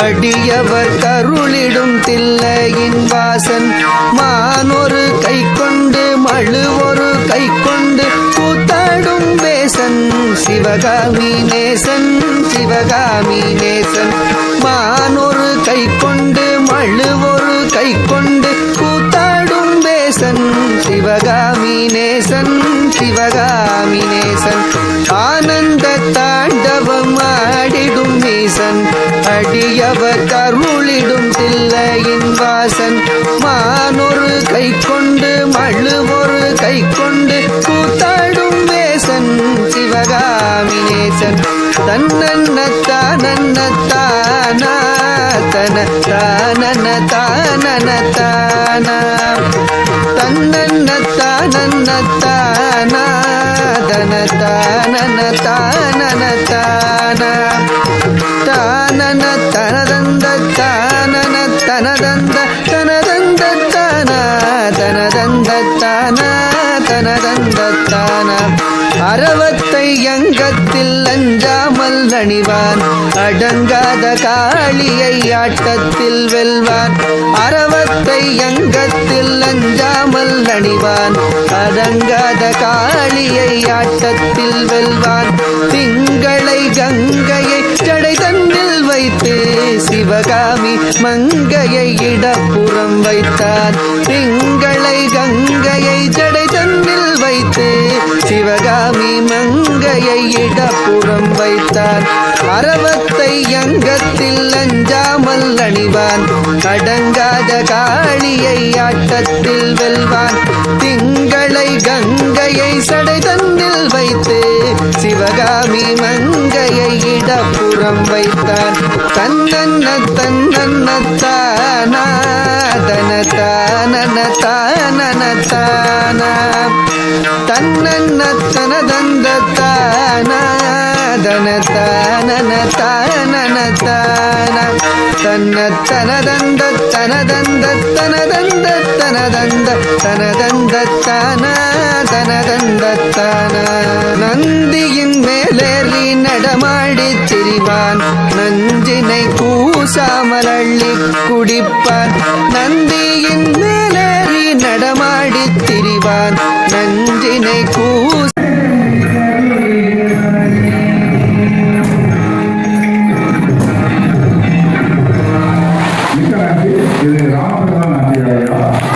அடியவர் கருளிடும் தில்லையின் வாசன் மானொரு கை கொண்டு மழுவொரு கை கொண்டு கூத்தாடும் வேசன் சிவகாமி நேசன் சிவகாமி நேசன் மானொரு கை கொண்டு மழுவொரு கை கொண்டு கூத்தாடும் வேசன் சிவகாமி நேசன் சிவகாமி நேசன் ஆனந்த தாண்டவம் ஆடிடும் மீசன் அடியவர் கருளிடும் தில்லையின் வாசன் மானொரு கை கொண்டு மழுவொரு கை கொண்டு கூத்தாடும் வேசன் சிவகாமி நேசன் தன்னன்ன தானன்ன தானா தன தானன தானன தானா தன்னன்ன தானன்ன தானா தன தானன தானன தானா தானன தனதந்த தானன தனதந்த தனதந்த தானா தனதந்த தானா தனதந்த தானா அரவத்தை அங்கத்தில் அஞ்சாமல் அணிவான் அடங்காத காளியை ஆட்டத்தில் வெல்வான் அரவத்தை அங்கத்தில் அஞ்சாமல் அணிவான் அடங்காத காளியை ஆட்டத்தில் வெல்வான் திங்களை கங்கையை ஜடை தன்னில் வைத்து சிவகாமி மங்கையை இடப்புறம் வைத்தான் திங்களை கங்கையை ஜடை தன்னில் வைத்து சிவகாமி மங்கையை இடப்புறம் வைத்தான் அரவத்தை அங்கத்தில் அஞ்சாமல் அணிவான் அடங்காத காளியை ஆட்டத்தில் வெல்வான் திங்களை கங்கையை சடை தன்னில் வைத்து சிவகாமி மங்கையை இடப்புறம் வைத்தான் தன்னன்ன தன்னன்ன தானா தன தானன தானன தானா தன்னன்ன தனதந்த தானா தன தானன தானன தானா தன்ன தனதந்த தனதந்த தனதந்த தனதந்த தனதந்த தானா தனதந்த தானா நந்தியின் மேலேறி நடமாடி திரிவான் நஞ்சினை கூசாமல் அள்ளி குடிப்பான் நந்தியின் மேலேறி நடமாடி திரிவான் நஞ்சினை கூச இது ராமகிருஷ்ணன்